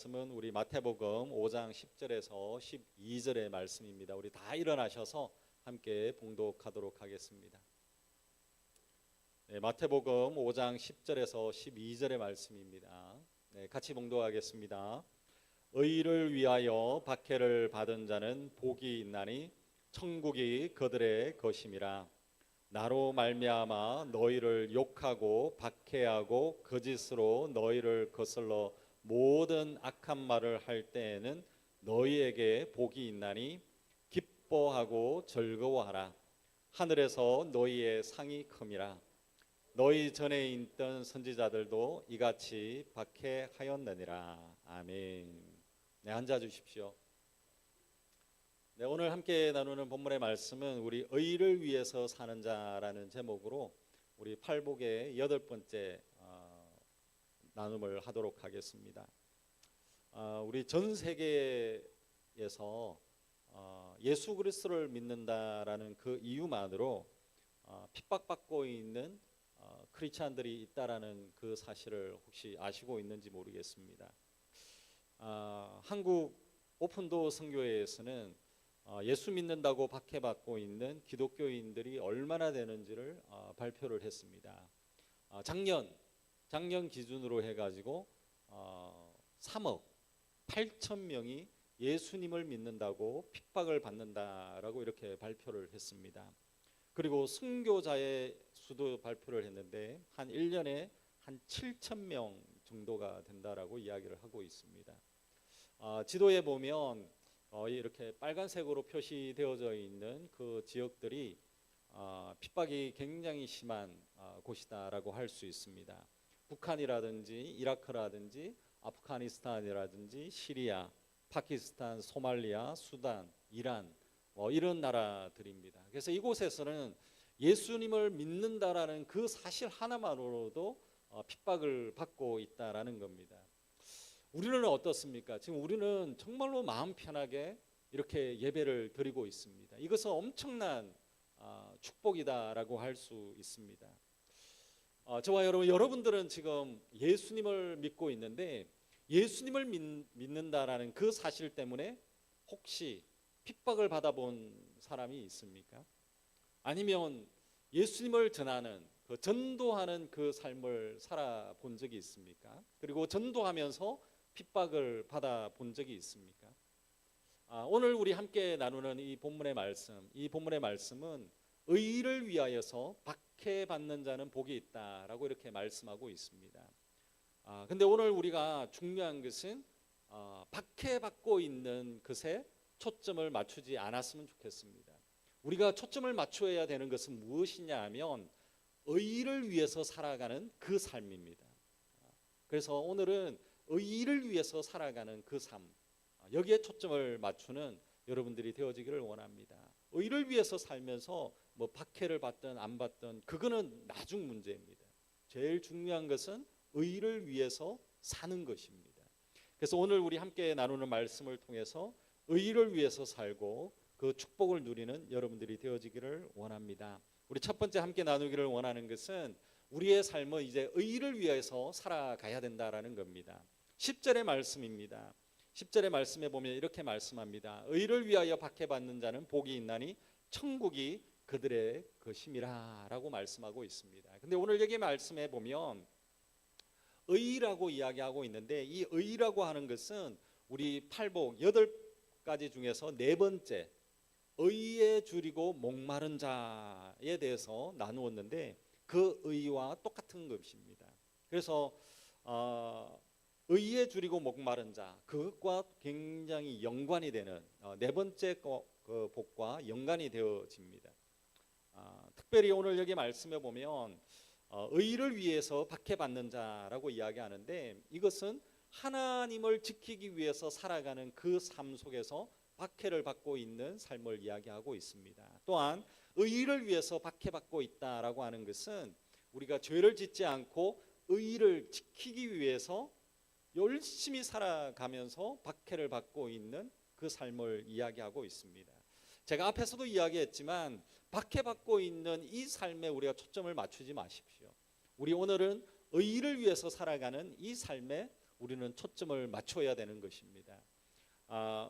말씀은 우리 마태복음 5장 10절에서 12절의 말씀입니다. 우리 다 일어나셔서 함께 봉독하도록 하겠습니다. 네, 마태복음 5장 10절에서 12절의 말씀입니다. 네, 같이 봉독하겠습니다. 의를 위하여 박해를 받은 자는 복이 있나니 천국이 그들의 것임이라. 나로 말미암아 너희를 욕하고 박해하고 거짓으로 너희를 거슬러 모든 악한 말을 할 때에는 너희에게 복이 있나니 기뻐하고 즐거워하라. 하늘에서 너희의 상이 큼이라. 너희 전에 있던 선지자들도 이같이 박해하였느니라. 아멘. 네, 앉아 주십시오. 네, 오늘 함께 나누는 본문의 말씀은 우리 의를 위해서 사는 자라는 제목으로 우리 팔복의 8번째 나눔을 하도록 하겠습니다. 우리 전 세계에서 예수 그리스도를 믿는다라는 그 이유만으로 핍박받고 있는 크리스찬들이 있다라는 그 사실을 혹시 아시고 있는지 모르겠습니다. 한국 오픈도어 선교회에서는 예수 믿는다고 박해받고 있는 기독교인들이 얼마나 되는지를 발표를 했습니다. 작년 기준으로 해가지고 3억 8천 명이 예수님을 믿는다고 핍박을 받는다라고 이렇게 발표를 했습니다. 그리고 순교자의 수도 발표를 했는데 한 1년에 한 7천 명 정도가 된다라고 이야기를 하고 있습니다. 지도에 보면 이렇게 빨간색으로 표시되어져 있는 그 지역들이 핍박이 굉장히 심한 곳이다라고 할 수 있습니다. 북한이라든지 이라크라든지 아프가니스탄이라든지 시리아, 파키스탄, 소말리아, 수단, 이란 이런 나라들입니다. 그래서 이곳에서는 예수님을 믿는다라는 그 사실 하나만으로도 핍박을 받고 있다라는 겁니다. 우리는 어떻습니까? 지금 우리는 정말로 마음 편하게 이렇게 예배를 드리고 있습니다. 이것은 엄청난 축복이다라고 할 수 있습니다. 저와 여러분들은 지금 예수님을 믿고 있는데 예수님을 믿는다라는 그 사실 때문에 혹시 핍박을 받아본 사람이 있습니까? 아니면 예수님을 전하는 전도하는 그 삶을 살아본 적이 있습니까? 그리고 전도하면서 핍박을 받아본 적이 있습니까? 오늘 우리 함께 나누는 이 본문의 말씀은 의를 위하여서 박해받는 자는 복이 있다라고 이렇게 말씀하고 있습니다. 근데 오늘 우리가 중요한 것은 박해받고 있는 것에 초점을 맞추지 않았으면 좋겠습니다. 우리가 초점을 맞춰야 되는 것은 무엇이냐 하면 의를 위해서 살아가는 그 삶입니다. 그래서 오늘은 의를 위해서 살아가는 그 삶, 여기에 초점을 맞추는 여러분들이 되어지기를 원합니다. 의를 위해서 살면서 뭐 박해를 받든 안 받든 그거는 나중 문제입니다. 제일 중요한 것은 의를 위해서 사는 것입니다. 그래서 오늘 우리 함께 나누는 말씀을 통해서 의를 위해서 살고 그 축복을 누리는 여러분들이 되어지기를 원합니다. 우리 첫 번째 함께 나누기를 원하는 것은 우리의 삶은 이제 의를 위해서 살아가야 된다라는 겁니다. 10절의 말씀입니다. 10절의 말씀에 보면 이렇게 말씀합니다. 의를 위하여 박해받는 자는 복이 있나니 천국이 그들의 것임이라 라고 말씀하고 있습니다. 근데 오늘 여기 말씀에 보면 의라고 이야기하고 있는데 이 의라고 하는 것은 우리 팔복 8가지 중에서 네 번째 의에 줄이고 목마른 자에 대해서 나누었는데 그 의와 똑같은 것입니다. 그래서 의에 줄이고 목마른 자 그것과 굉장히 연관이 되는 네 번째 그 복과 연관이 되어집니다. 특별히 오늘 여기 말씀에 보면 의를 위해서 박해받는 자라고 이야기하는데 이것은 하나님을 지키기 위해서 살아가는 그 삶 속에서 박해를 받고 있는 삶을 이야기하고 있습니다. 또한 의를 위해서 박해받고 있다라고 하는 것은 우리가 죄를 짓지 않고 의를 지키기 위해서 열심히 살아가면서 박해를 받고 있는 그 삶을 이야기하고 있습니다. 제가 앞에서도 이야기했지만 박해받고 있는 이 삶에 우리가 초점을 맞추지 마십시오. 우리 오늘은 의를 위해서 살아가는 이 삶에 우리는 초점을 맞춰야 되는 것입니다.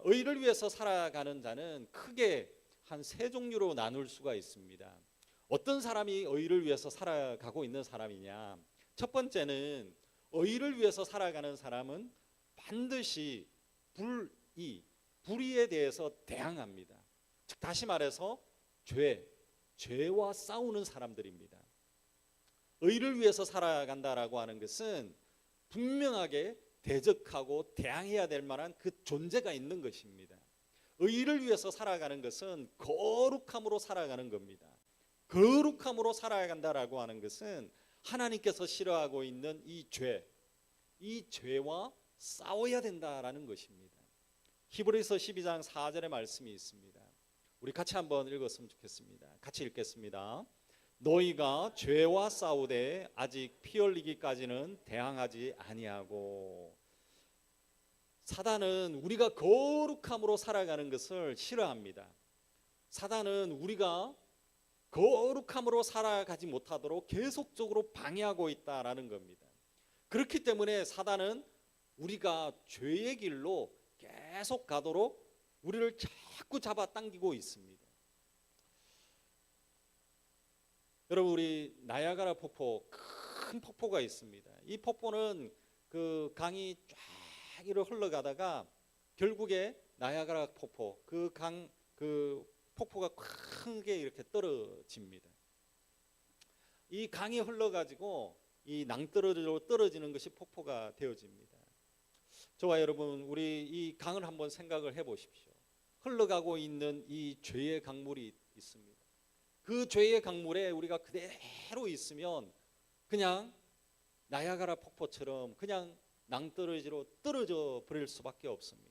의를 위해서 살아가는 자는 크게 한 세 종류로 나눌 수가 있습니다. 어떤 사람이 의를 위해서 살아가고 있는 사람이냐? 첫 번째는 의를 위해서 살아가는 사람은 반드시 불의에 대해서 대항합니다. 즉 다시 말해서 죄와 싸우는 사람들입니다. 의를 위해서 살아간다라고 하는 것은 분명하게 대적하고 대항해야 될 만한 그 존재가 있는 것입니다. 의를 위해서 살아가는 것은 거룩함으로 살아가는 겁니다. 거룩함으로 살아간다라고 하는 것은 하나님께서 싫어하고 있는 이 죄와 싸워야 된다라는 것입니다. 히브리서 12장 4절의 말씀이 있습니다. 우리 같이 한번 읽었으면 좋겠습니다. 같이 읽겠습니다. 너희가 죄와 싸우되 아직 피 흘리기까지는 대항하지 아니하고. 사단은 우리가 거룩함으로 살아가는 것을 싫어합니다. 사단은 우리가 거룩함으로 살아가지 못하도록 계속적으로 방해하고 있다라는 겁니다. 그렇기 때문에 사단은 우리가 죄의 길로 계속 가도록 우리를 자꾸 잡아당기고 있습니다. 여러분, 우리 나야가라 폭포, 큰 폭포가 있습니다. 이 폭포는 그 강이 쫙 이렇게 흘러가다가 결국에 나야가라 폭포, 그 폭포가 크게 이렇게 떨어집니다. 이 강이 흘러가지고 이 낭떠러지로 떨어지는 것이 폭포가 되어집니다. 저와 여러분, 우리 이 강을 한번 생각을 해보십시오. 흘러가고 있는 이 죄의 강물이 있습니다. 그 죄의 강물에 우리가 그대로 있으면 그냥 나야가라 폭포처럼 그냥 낭떠러지로 떨어져 버릴 수밖에 없습니다.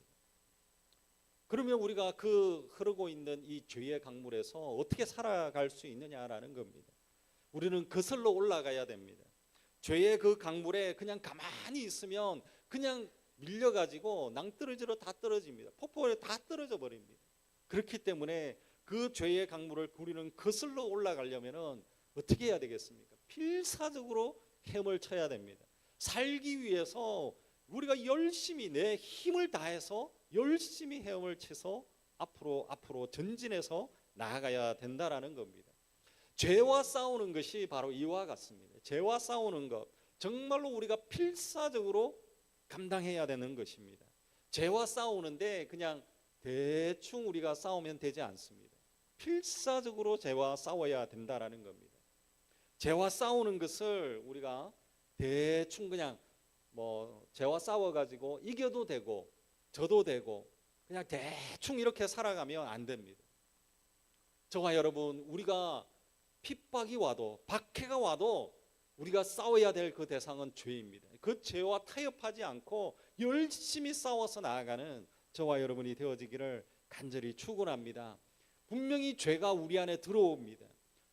그러면 우리가 그 흐르고 있는 이 죄의 강물에서 어떻게 살아갈 수 있느냐라는 겁니다. 우리는 거슬러 올라가야 됩니다. 죄의 그 강물에 그냥 가만히 있으면 그냥 밀려가지고 낭떠러지로 다 떨어집니다. 폭포에 다 떨어져 버립니다. 그렇기 때문에 그 죄의 강물을 우리는 거슬러 올라가려면 어떻게 해야 되겠습니까? 필사적으로 헤엄을 쳐야 됩니다. 살기 위해서 우리가 열심히 내 힘을 다해서 열심히 헤엄을 쳐서 앞으로 전진해서 나아가야 된다라는 겁니다. 죄와 싸우는 것이 바로 이와 같습니다. 죄와 싸우는 것 정말로 우리가 필사적으로 감당해야 되는 것입니다. 죄와 싸우는데 그냥 대충 우리가 싸우면 되지 않습니다. 필사적으로 죄와 싸워야 된다라는 겁니다. 죄와 싸우는 것을 우리가 대충 그냥 죄와 싸워가지고 이겨도 되고 져도 되고 그냥 대충 이렇게 살아가면 안 됩니다. 저와 여러분, 우리가 핍박이 와도 박해가 와도 우리가 싸워야 될 그 대상은 죄입니다. 그 죄와 타협하지 않고 열심히 싸워서 나아가는 저와 여러분이 되어지기를 간절히 축원합니다. 분명히 죄가 우리 안에 들어옵니다.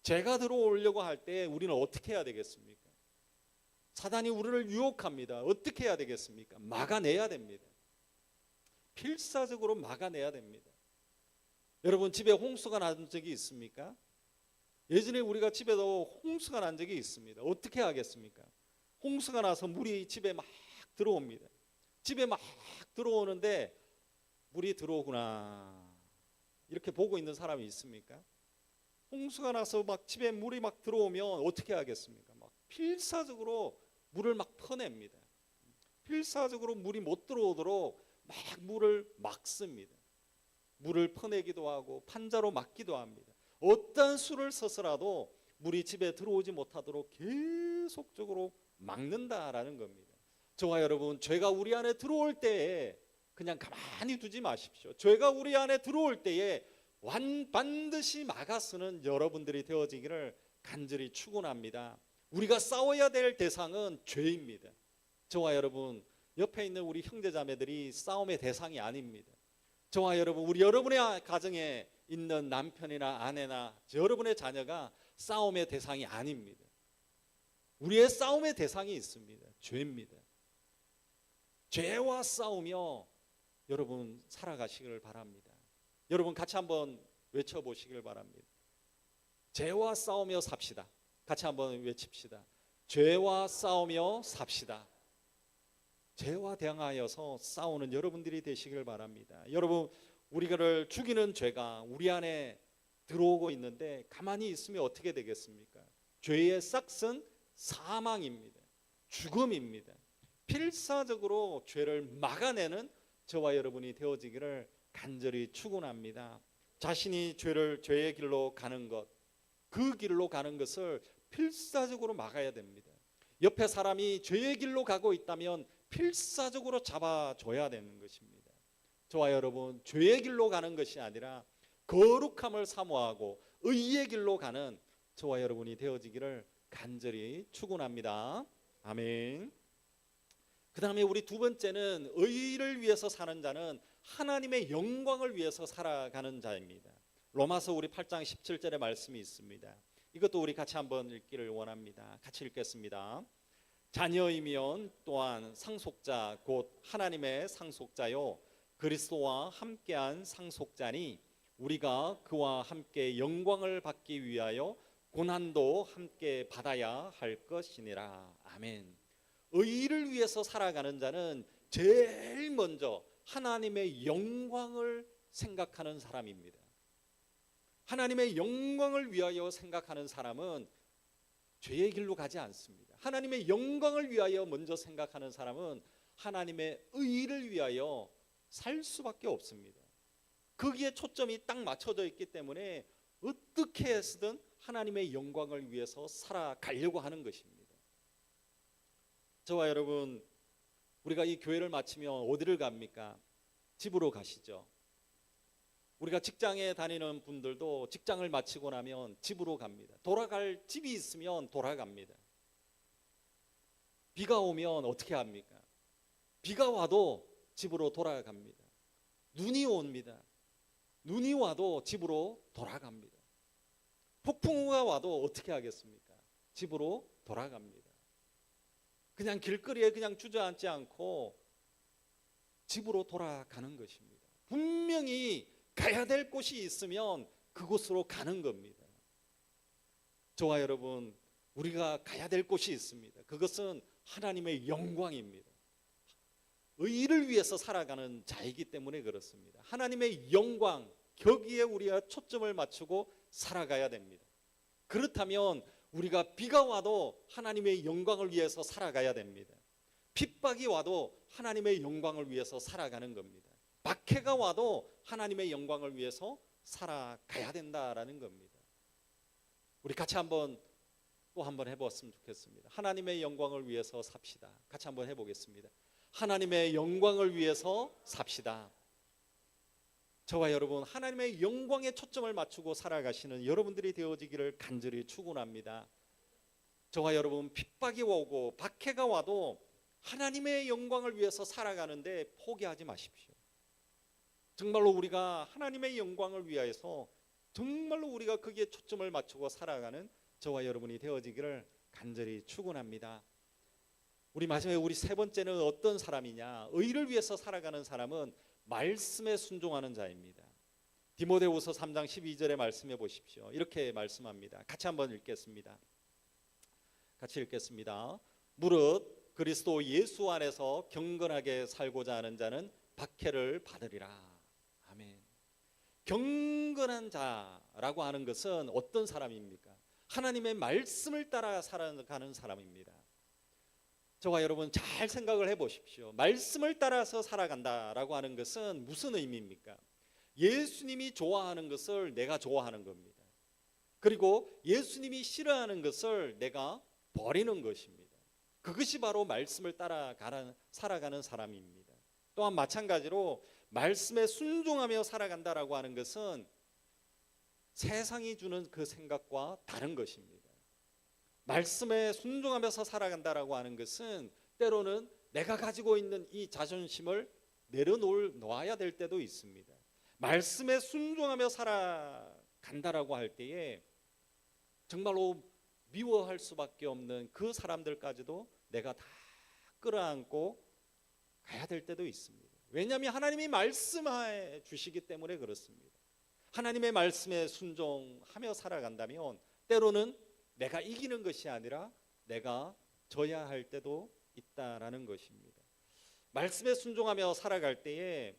죄가 들어오려고 할 때 우리는 어떻게 해야 되겠습니까? 사단이 우리를 유혹합니다. 어떻게 해야 되겠습니까? 막아내야 됩니다. 필사적으로 막아내야 됩니다. 여러분, 집에 홍수가 난 적이 있습니까? 예전에 우리가 집에도 홍수가 난 적이 있습니다. 어떻게 하겠습니까? 홍수가 나서 물이 집에 막 들어옵니다. 집에 막 들어오는데 물이 들어오구나 이렇게 보고 있는 사람이 있습니까? 홍수가 나서 막 집에 물이 막 들어오면 어떻게 하겠습니까? 막 필사적으로 물을 막 퍼냅니다. 필사적으로 물이 못 들어오도록 막 물을 막습니다. 물을 퍼내기도 하고 판자로 막기도 합니다. 어떤 수를 써서라도 물이 집에 들어오지 못하도록 계속적으로 막는다라는 겁니다. 저와 여러분, 죄가 우리 안에 들어올 때에 그냥 가만히 두지 마십시오. 죄가 우리 안에 들어올 때에 반드시 막아서는 여러분들이 되어지기를 간절히 축원합니다. 우리가 싸워야 될 대상은 죄입니다. 저와 여러분, 옆에 있는 우리 형제자매들이 싸움의 대상이 아닙니다. 저와 여러분, 우리 여러분의 가정에 있는 남편이나 아내나 여러분의 자녀가 싸움의 대상이 아닙니다. 우리의 싸움의 대상이 있습니다. 죄입니다. 죄와 싸우며 여러분 살아가시기를 바랍니다. 여러분 같이 한번 외쳐보시길 바랍니다. 죄와 싸우며 삽시다. 같이 한번 외칩시다. 죄와 싸우며 삽시다. 죄와 대항하여서 싸우는 여러분들이 되시길 바랍니다. 여러분, 우리를 죽이는 죄가 우리 안에 들어오고 있는데 가만히 있으면 어떻게 되겠습니까? 죄의 싹은 사망입니다. 죽음입니다. 필사적으로 죄를 막아내는 저와 여러분이 되어지기를 간절히 축원합니다. 자신이 죄의 길로 가는 것, 그 길로 가는 것을 필사적으로 막아야 됩니다. 옆에 사람이 죄의 길로 가고 있다면 필사적으로 잡아줘야 되는 것입니다. 저와 여러분, 죄의 길로 가는 것이 아니라 거룩함을 사모하고 의의 길로 가는 저와 여러분이 되어지기를 간절히 축원합니다. 아멘. 그 다음에 우리 두 번째는 의를 위해서 사는 자는 하나님의 영광을 위해서 살아가는 자입니다. 로마서 우리 8장 17절의 말씀이 있습니다. 이것도 우리 같이 한번 읽기를 원합니다. 같이 읽겠습니다. 자녀이면 또한 상속자 곧 하나님의 상속자요 그리스도와 함께한 상속자니 우리가 그와 함께 영광을 받기 위하여 고난도 함께 받아야 할 것이니라. 아멘. 의를 위해서 살아가는 자는 제일 먼저 하나님의 영광을 생각하는 사람입니다. 하나님의 영광을 위하여 생각하는 사람은 죄의 길로 가지 않습니다. 하나님의 영광을 위하여 먼저 생각하는 사람은 하나님의 의를 위하여 살 수밖에 없습니다. 거기에 초점이 딱 맞춰져 있기 때문에 어떻게 해서든 하나님의 영광을 위해서 살아가려고 하는 것입니다. 저와 여러분, 우리가 이 교회를 마치면 어디를 갑니까? 집으로 가시죠. 우리가 직장에 다니는 분들도 직장을 마치고 나면 집으로 갑니다. 돌아갈 집이 있으면 돌아갑니다. 비가 오면 어떻게 합니까? 비가 와도 집으로 돌아갑니다. 눈이 옵니다. 눈이 와도 집으로 돌아갑니다. 폭풍우가 와도 어떻게 하겠습니까? 집으로 돌아갑니다. 그냥 길거리에 그냥 주저앉지 않고 집으로 돌아가는 것입니다. 분명히 가야 될 곳이 있으면 그곳으로 가는 겁니다. 저와 여러분, 우리가 가야 될 곳이 있습니다. 그것은 하나님의 영광입니다. 의를 위해서 살아가는 자이기 때문에 그렇습니다. 하나님의 영광, 거기에 우리가 초점을 맞추고 살아가야 됩니다. 그렇다면 우리가 비가 와도 하나님의 영광을 위해서 살아가야 됩니다. 핍박이 와도 하나님의 영광을 위해서 살아가는 겁니다. 박해가 와도 하나님의 영광을 위해서 살아가야 된다라는 겁니다. 우리 같이 또 한번 해봤으면 좋겠습니다. 하나님의 영광을 위해서 삽시다. 같이 한번 해보겠습니다. 하나님의 영광을 위해서 삽시다. 저와 여러분, 하나님의 영광에 초점을 맞추고 살아가시는 여러분들이 되어지기를 간절히 축원합니다. 저와 여러분, 핍박이 오고 박해가 와도 하나님의 영광을 위해서 살아가는데 포기하지 마십시오. 정말로 우리가 하나님의 영광을 위해서 정말로 우리가 거기에 초점을 맞추고 살아가는 저와 여러분이 되어지기를 간절히 축원합니다. 우리 세 번째는 어떤 사람이냐? 의를 위해서 살아가는 사람은 말씀에 순종하는 자입니다. 디모데후서 3장 12절의 말씀해 보십시오. 이렇게 말씀합니다. 같이 한번 읽겠습니다. 같이 읽겠습니다. 무릇 그리스도 예수 안에서 경건하게 살고자 하는 자는 박해를 받으리라. 아멘. 경건한 자라고 하는 것은 어떤 사람입니까? 하나님의 말씀을 따라 살아가는 사람입니다. 저와 여러분 잘 생각을 해보십시오. 말씀을 따라서 살아간다라고 하는 것은 무슨 의미입니까? 예수님이 좋아하는 것을 내가 좋아하는 겁니다. 그리고 예수님이 싫어하는 것을 내가 버리는 것입니다. 그것이 바로 말씀을 따라 살아가는 사람입니다. 또한 마찬가지로 말씀에 순종하며 살아간다라고 하는 것은 세상이 주는 그 생각과 다른 것입니다. 말씀에 순종하면서 살아간다라고 하는 것은 때로는 내가 가지고 있는 이 자존심을 내려놓아야 될 때도 있습니다. 말씀에 순종하며 살아간다라고 할 때에 정말로 미워할 수밖에 없는 그 사람들까지도 내가 다 끌어안고 가야 될 때도 있습니다. 왜냐하면 하나님이 말씀해 주시기 때문에 그렇습니다. 하나님의 말씀에 순종하며 살아간다면 때로는 내가 이기는 것이 아니라 내가 져야 할 때도 있다라는 것입니다. 말씀에 순종하며 살아갈 때에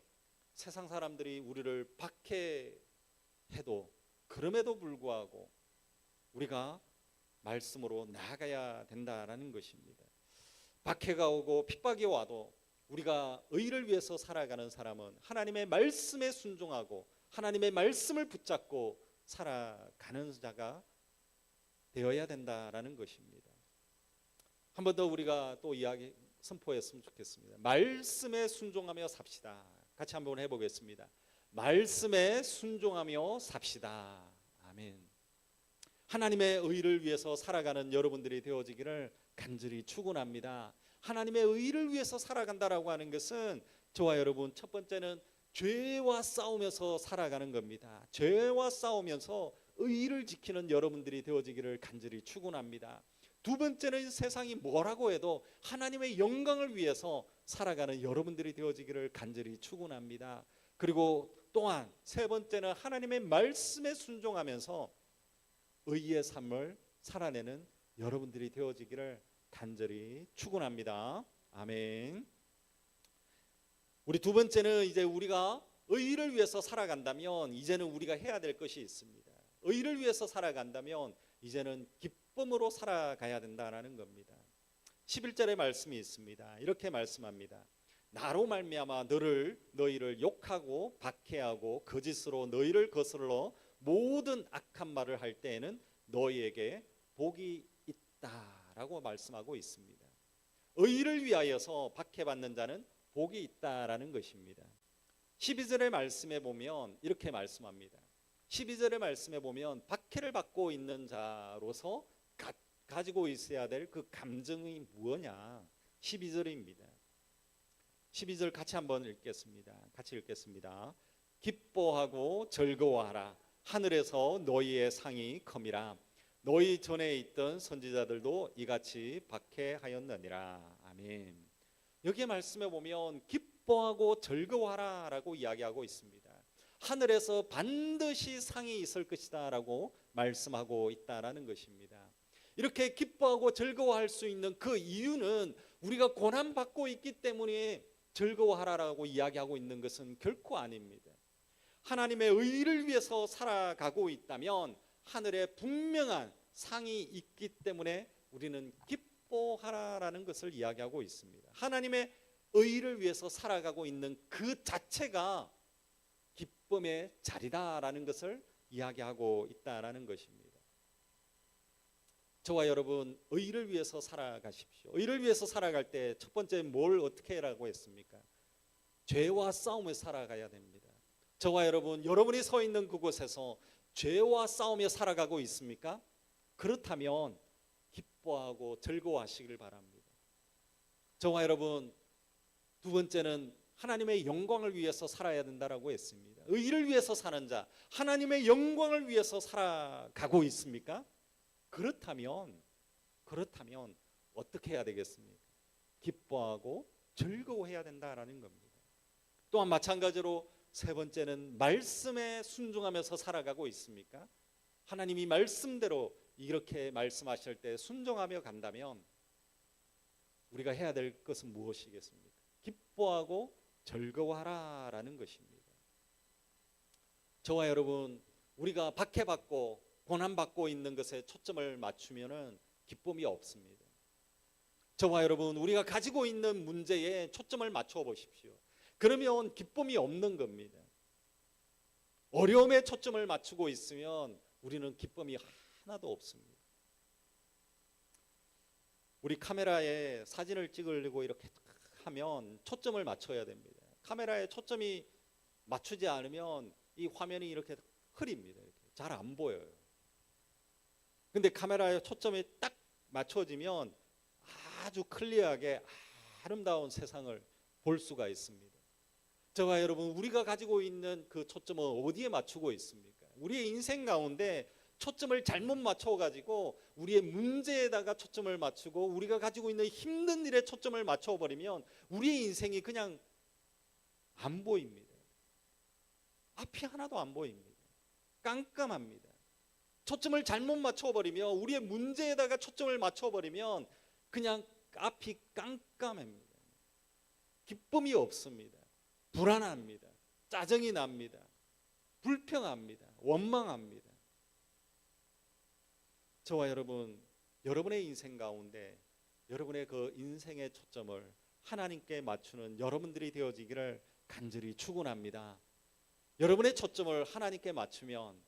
세상 사람들이 우리를 박해해도 그럼에도 불구하고 우리가 말씀으로 나아가야 된다라는 것입니다. 박해가 오고 핍박이 와도 우리가 의를 위해서 살아가는 사람은 하나님의 말씀에 순종하고 하나님의 말씀을 붙잡고 살아가는 자가 되어야 된다라는 것입니다. 한 번 더 우리가 또 이야기 선포했으면 좋겠습니다. 말씀에 순종하며 삽시다. 같이 한번 해보겠습니다. 말씀에 순종하며 삽시다. 아멘. 하나님의 의를 위해서 살아가는 여러분들이 되어지기를 간절히 축원합니다. 하나님의 의를 위해서 살아간다라고 하는 것은 저와 여러분, 첫 번째는 죄와 싸우면서 살아가는 겁니다. 죄와 싸우면서 의를 지키는 여러분들이 되어지기를 간절히 축원합니다. 두 번째는 세상이 뭐라고 해도 하나님의 영광을 위해서 살아가는 여러분들이 되어지기를 간절히 축원합니다. 그리고 또한 세 번째는 하나님의 말씀에 순종하면서 의의 삶을 살아내는 여러분들이 되어지기를 간절히 축원합니다. 아멘. 우리 두 번째는 이제 우리가 의를 위해서 살아간다면 이제는 우리가 해야 될 것이 있습니다. 의를 위해서 살아간다면 이제는 기쁨으로 살아가야 된다는 겁니다. 11절의 말씀이 있습니다. 이렇게 말씀합니다. 나로 말미암아 너희를 욕하고 박해하고 거짓으로 너희를 거슬러 모든 악한 말을 할 때에는 너희에게 복이 있다라고 말씀하고 있습니다. 의를 위하여서 박해받는 자는 복이 있다라는 것입니다. 12절의 말씀에 보면 이렇게 말씀합니다. 12절의 말씀에 보면 박해를 받고 있는 자로서 가지고 있어야 될 그 감정이 무엇냐? 12절입니다. 12절 같이 한번 읽겠습니다. 같이 읽겠습니다. 기뻐하고 즐거워하라. 하늘에서 너희의 상이 컴이라. 너희 전에 있던 선지자들도 이같이 박해하였느니라. 아멘. 여기에 말씀에 보면 기뻐하고 즐거워하라라고 이야기하고 있습니다. 하늘에서 반드시 상이 있을 것이다 라고 말씀하고 있다라는 것입니다. 이렇게 기뻐하고 즐거워할 수 있는 그 이유는 우리가 고난받고 있기 때문에 즐거워하라라고 이야기하고 있는 것은 결코 아닙니다. 하나님의 의를 위해서 살아가고 있다면 하늘에 분명한 상이 있기 때문에 우리는 기뻐하라라는 것을 이야기하고 있습니다. 하나님의 의를 위해서 살아가고 있는 그 자체가 기쁨의 자리다라는 것을 이야기하고 있다라는 것입니다. 저와 여러분, 의를 위해서 살아가십시오. 의를 위해서 살아갈 때 첫 번째 뭘 어떻게 하라고 했습니까? 죄와 싸우며 살아가야 됩니다. 저와 여러분, 여러분이 서 있는 그곳에서 죄와 싸우며 살아가고 있습니까? 그렇다면 기뻐하고 즐거워하시길 바랍니다. 저와 여러분, 두 번째는 하나님의 영광을 위해서 살아야 된다라고 했습니다. 의를 위해서 사는 자, 하나님의 영광을 위해서 살아가고 있습니까? 그렇다면 어떻게 해야 되겠습니까? 기뻐하고 즐거워해야 된다라는 겁니다. 또한 마찬가지로 세 번째는 말씀에 순종하면서 살아가고 있습니까? 하나님이 말씀대로 이렇게 말씀하실 때 순종하며 간다면 우리가 해야 될 것은 무엇이겠습니까? 기뻐하고 즐거워하라라는 것입니다. 저와 여러분, 우리가 박해받고 고난받고 있는 것에 초점을 맞추면은 기쁨이 없습니다. 저와 여러분, 우리가 가지고 있는 문제에 초점을 맞춰 보십시오. 그러면 기쁨이 없는 겁니다. 어려움에 초점을 맞추고 있으면 우리는 기쁨이 하나도 없습니다. 우리 카메라에 사진을 찍으려고 이렇게 하면 초점을 맞춰야 됩니다. 카메라에 초점이 맞추지 않으면 이 화면이 이렇게 흐립니다. 잘 안 보여요. 근데 카메라에 초점이 딱 맞춰지면 아주 클리어하게 아름다운 세상을 볼 수가 있습니다. 저와 여러분, 우리가 가지고 있는 그 초점은 어디에 맞추고 있습니까? 우리의 인생 가운데 초점을 잘못 맞춰가지고 우리의 문제에다가 초점을 맞추고 우리가 가지고 있는 힘든 일에 초점을 맞춰버리면 우리의 인생이 그냥 안 보입니다. 앞이 하나도 안 보입니다. 깜깜합니다. 초점을 잘못 맞춰버리면, 우리의 문제에다가 초점을 맞춰버리면 그냥 앞이 깜깜합니다. 기쁨이 없습니다. 불안합니다. 짜증이 납니다. 불평합니다. 원망합니다. 저와 여러분, 여러분의 인생 가운데 여러분의 그 인생의 초점을 하나님께 맞추는 여러분들이 되어지기를 간절히 축원합니다. 여러분의 초점을 하나님께 맞추면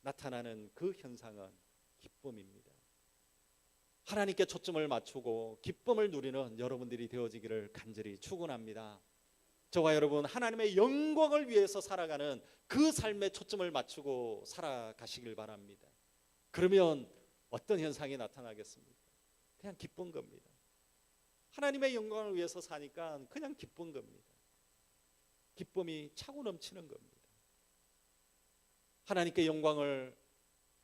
나타나는 그 현상은 기쁨입니다. 하나님께 초점을 맞추고 기쁨을 누리는 여러분들이 되어지기를 간절히 축원합니다. 저와 여러분, 하나님의 영광을 위해서 살아가는 그 삶에 초점을 맞추고 살아가시길 바랍니다. 그러면 어떤 현상이 나타나겠습니까? 그냥 기쁜 겁니다. 하나님의 영광을 위해서 사니까 그냥 기쁜 겁니다. 기쁨이 차고 넘치는 겁니다. 하나님께 영광을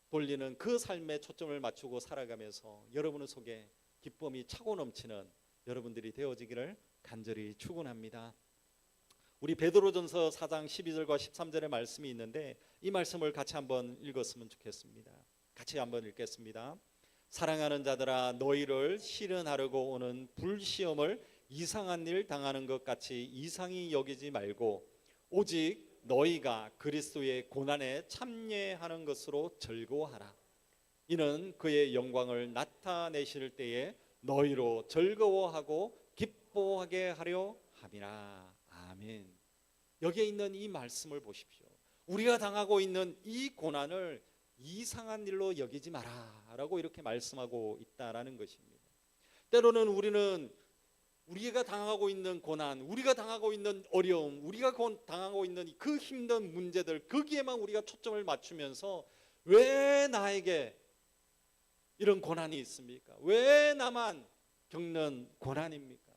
돌리는 그 삶에 초점을 맞추고 살아가면서 여러분의 속에 기쁨이 차고 넘치는 여러분들이 되어지기를 간절히 축원합니다. 우리 베드로전서 4장 12절과 13절의 말씀이 있는데 이 말씀을 같이 한번 읽었으면 좋겠습니다. 같이 한번 읽겠습니다. 사랑하는 자들아, 너희를 시련하려고 오는 불시험을 이상한 일 당하는 것 같이 이상히 여기지 말고 오직 너희가 그리스도의 고난에 참여하는 것으로 즐거워하라. 이는 그의 영광을 나타내실 때에 너희로 즐거워하고 기뻐하게 하려 함이라. 아멘. 여기에 있는 이 말씀을 보십시오. 우리가 당하고 있는 이 고난을 이상한 일로 여기지 마라라고 이렇게 말씀하고 있다라는 것입니다. 때로는 우리가 당하고 있는 고난, 우리가 당하고 있는 어려움, 우리가 당하고 있는 그 힘든 문제들, 거기에만 우리가 초점을 맞추면서 왜 나에게 이런 고난이 있습니까? 왜 나만 겪는 고난입니까?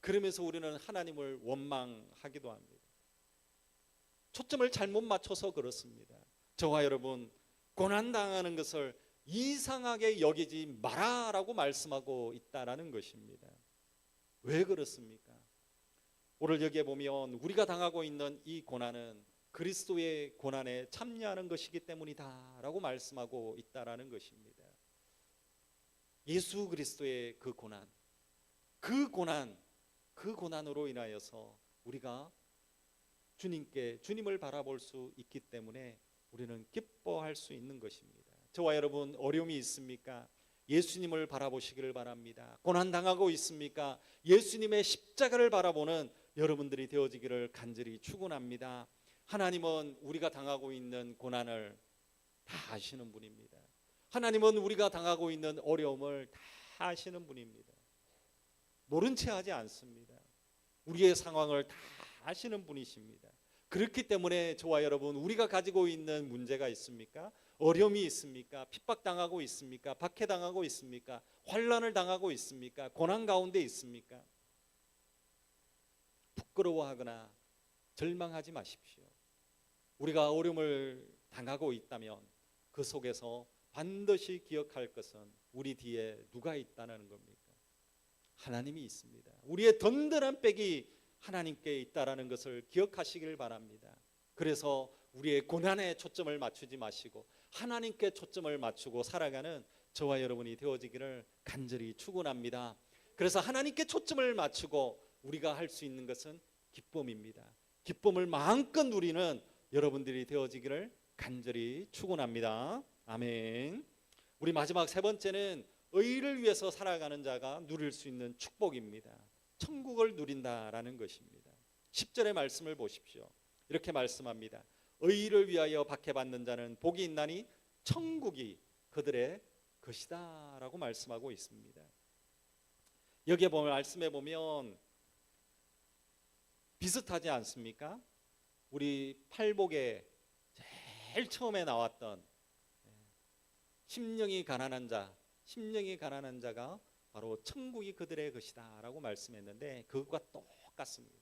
그러면서 우리는 하나님을 원망하기도 합니다. 초점을 잘못 맞춰서 그렇습니다. 저와 여러분, 고난당하는 것을 이상하게 여기지 마라라고 말씀하고 있다라는 것입니다. 왜 그렇습니까? 오늘 여기에 보면 우리가 당하고 있는 이 고난은 그리스도의 고난에 참여하는 것이기 때문이다라고 말씀하고 있다라는 것입니다. 예수 그리스도의 그 고난으로 인하여서 우리가 주님을 바라볼 수 있기 때문에 우리는 기뻐할 수 있는 것입니다. 저와 여러분, 어려움이 있습니까? 예수님을 바라보시기를 바랍니다. 고난당하고 있습니까? 예수님의 십자가를 바라보는 여러분들이 되어지기를 간절히 축원합니다. 하나님은 우리가 당하고 있는 고난을 다 아시는 분입니다. 하나님은 우리가 당하고 있는 어려움을 다 아시는 분입니다. 모른 채 하지 않습니다. 우리의 상황을 다 아시는 분이십니다. 그렇기 때문에 저와 여러분, 우리가 가지고 있는 문제가 있습니까? 어려움이 있습니까? 핍박당하고 있습니까? 박해당하고 있습니까? 환난을 당하고 있습니까? 고난 가운데 있습니까? 부끄러워하거나 절망하지 마십시오. 우리가 어려움을 당하고 있다면 그 속에서 반드시 기억할 것은 우리 뒤에 누가 있다는 겁니까? 하나님이 있습니다. 우리의 든든한 백이 하나님께 있다라는 것을 기억하시길 바랍니다. 그래서 우리의 고난에 초점을 맞추지 마시고 하나님께 초점을 맞추고 살아가는 저와 여러분이 되어지기를 간절히 축원합니다. 그래서 하나님께 초점을 맞추고 우리가 할 수 있는 것은 기쁨입니다. 기쁨을 마음껏 누리는 여러분들이 되어지기를 간절히 축원합니다. 아멘. 우리 마지막 세 번째는 의를 위해서 살아가는 자가 누릴 수 있는 축복입니다. 천국을 누린다라는 것입니다. 10절의 말씀을 보십시오. 이렇게 말씀합니다. 의를 위하여 박해받는 자는 복이 있나니 천국이 그들의 것이다 라고 말씀하고 있습니다. 여기에 보면 말씀해 보면 비슷하지 않습니까? 우리 팔복에 제일 처음에 나왔던 심령이 가난한 자가 바로 천국이 그들의 것이다 라고 말씀했는데 그것과 똑같습니다.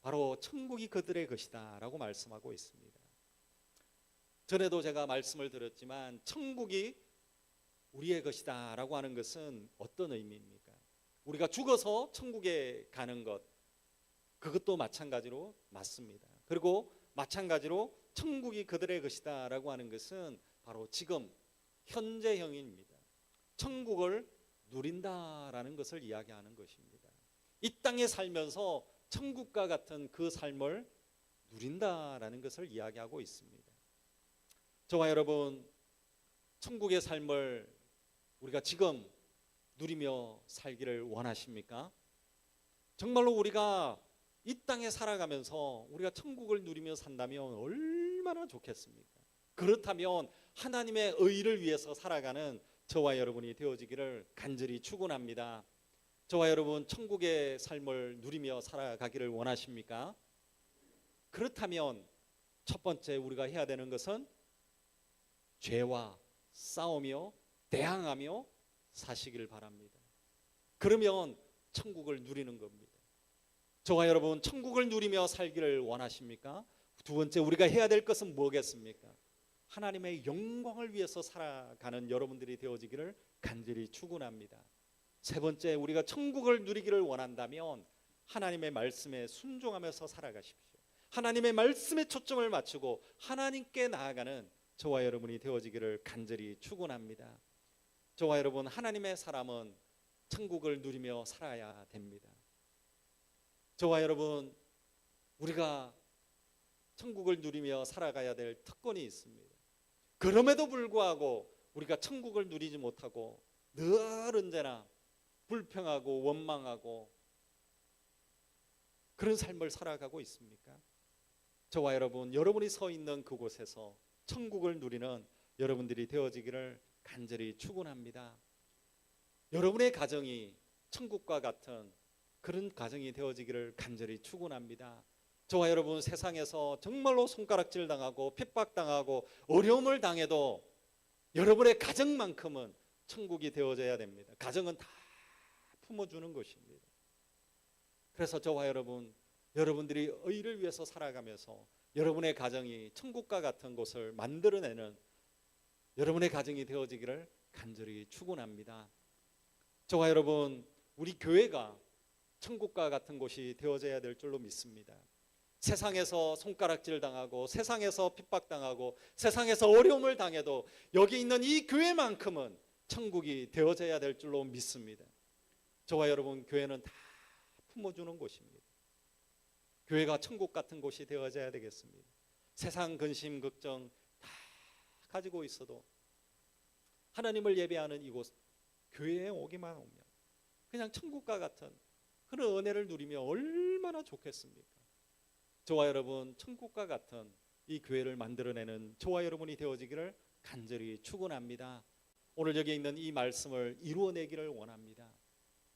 바로 천국이 그들의 것이다 라고 말씀하고 있습니다. 전에도 제가 말씀을 드렸지만 천국이 우리의 것이다 라고 하는 것은 어떤 의미입니까? 우리가 죽어서 천국에 가는 것, 그것도 마찬가지로 맞습니다. 그리고 마찬가지로 천국이 그들의 것이다 라고 하는 것은 바로 지금 현재형입니다. 천국을 누린다라는 것을 이야기하는 것입니다. 이 땅에 살면서 천국과 같은 그 삶을 누린다라는 것을 이야기하고 있습니다. 저와 여러분, 천국의 삶을 우리가 지금 누리며 살기를 원하십니까? 정말로 우리가 이 땅에 살아가면서 우리가 천국을 누리며 산다면 얼마나 좋겠습니까? 그렇다면 하나님의 의를 위해서 살아가는 저와 여러분이 되어지기를 간절히 축원합니다. 저와 여러분, 천국의 삶을 누리며 살아가기를 원하십니까? 그렇다면 첫 번째 우리가 해야 되는 것은 죄와 싸우며 대항하며 사시기를 바랍니다. 그러면 천국을 누리는 겁니다. 저와 여러분, 천국을 누리며 살기를 원하십니까? 두 번째 우리가 해야 될 것은 뭐겠습니까? 하나님의 영광을 위해서 살아가는 여러분들이 되어지기를 간절히 축원합니다. 세 번째, 우리가 천국을 누리기를 원한다면 하나님의 말씀에 순종하면서 살아가십시오. 하나님의 말씀에 초점을 맞추고 하나님께 나아가는 저와 여러분이 되어지기를 간절히 축원합니다. 저와 여러분, 하나님의 사람은 천국을 누리며 살아야 됩니다. 저와 여러분, 우리가 천국을 누리며 살아가야 될 특권이 있습니다. 그럼에도 불구하고 우리가 천국을 누리지 못하고 늘 언제나 불평하고 원망하고 그런 삶을 살아가고 있습니까? 저와 여러분, 여러분이 서 있는 그곳에서 천국을 누리는 여러분들이 되어지기를 간절히 축원합니다. 여러분의 가정이 천국과 같은 그런 가정이 되어지기를 간절히 축원합니다. 저와 여러분, 세상에서 정말로 손가락질 당하고 핍박당하고 어려움을 당해도 여러분의 가정만큼은 천국이 되어져야 됩니다. 가정은 다 품어주는 것입니다. 그래서 저와 여러분, 여러분들이 의를 위해서 살아가면서 여러분의 가정이 천국과 같은 곳을 만들어내는 여러분의 가정이 되어지기를 간절히 축원합니다. 저와 여러분, 우리 교회가 천국과 같은 곳이 되어져야 될 줄로 믿습니다. 세상에서 손가락질 당하고 세상에서 핍박당하고 세상에서 어려움을 당해도 여기 있는 이 교회만큼은 천국이 되어져야 될 줄로 믿습니다. 저와 여러분, 교회는 다 품어주는 곳입니다. 교회가 천국 같은 곳이 되어져야 되겠습니다. 세상 근심 걱정 다 가지고 있어도 하나님을 예배하는 이곳 교회에 오기만 하면 그냥 천국과 같은 그런 은혜를 누리며 얼마나 좋겠습니까? 저와 여러분, 천국과 같은 이 교회를 만들어내는 저와 여러분이 되어지기를 간절히 축원합니다. 오늘 여기 있는 이 말씀을 이루어내기를 원합니다.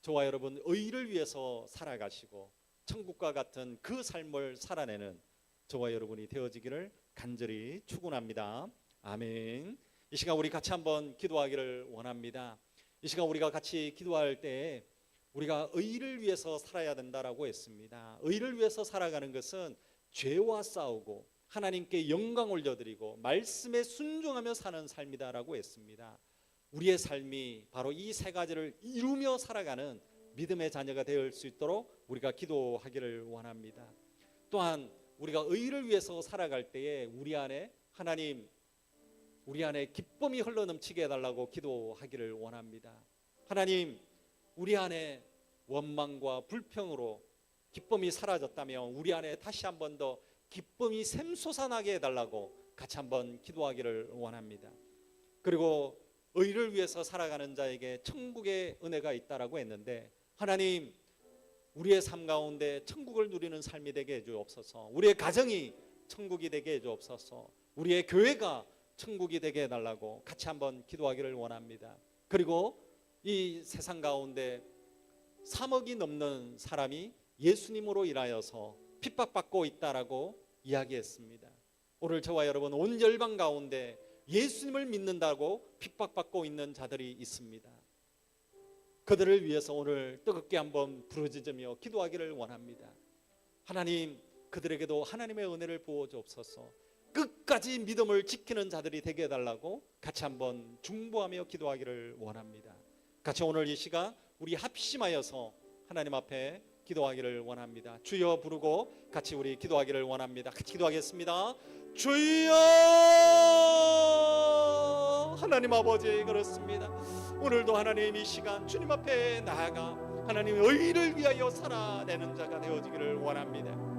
저와 여러분, 의를 위해서 살아가시고 천국과 같은 그 삶을 살아내는 저와 여러분이 되어지기를 간절히 축원합니다. 아멘. 이 시간 우리 같이 한번 기도하기를 원합니다. 이 시간 우리가 같이 기도할 때 우리가 의를 위해서 살아야 된다라고 했습니다. 의를 위해서 살아가는 것은 죄와 싸우고 하나님께 영광 올려드리고 말씀에 순종하며 사는 삶이다라고 했습니다. 우리의 삶이 바로 이 세 가지를 이루며 살아가는 믿음의 자녀가 될 수 있도록 우리가 기도하기를 원합니다. 또한 우리가 의를 위해서 살아갈 때에 우리 안에 하나님, 우리 안에 기쁨이 흘러넘치게 해달라고 기도하기를 원합니다. 하나님, 우리 안에 원망과 불평으로 기쁨이 사라졌다면 우리 안에 다시 한 번 더 기쁨이 샘솟아나게 해달라고 같이 한번 기도하기를 원합니다. 그리고 의를 위해서 살아가는 자에게 천국의 은혜가 있다라고 했는데, 하나님, 우리의 삶 가운데 천국을 누리는 삶이 되게 해주옵소서. 우리의 가정이 천국이 되게 해주옵소서. 우리의 교회가 천국이 되게 해달라고 같이 한번 기도하기를 원합니다. 그리고 이 세상 가운데 3억이 넘는 사람이 예수님으로 인하여서 핍박받고 있다라고 이야기했습니다. 오늘 저와 여러분, 온 열방 가운데 예수님을 믿는다고 핍박받고 있는 자들이 있습니다. 그들을 위해서 오늘 뜨겁게 한번 부르짖으며 기도하기를 원합니다. 하나님, 그들에게도 하나님의 은혜를 부어주옵소서. 끝까지 믿음을 지키는 자들이 되게 해달라고 같이 한번 중보하며 기도하기를 원합니다. 같이 오늘 이 시간 우리 합심하여서 하나님 앞에 기도하기를 원합니다. 주여 부르고 같이 우리 기도하기를 원합니다. 같이 기도하겠습니다. 주여! 하나님 아버지, 그렇습니다. 오늘도 하나님 이 시간 주님 앞에 나아가 하나님의 의를 위하여 살아내는 자가 되어지기를 원합니다.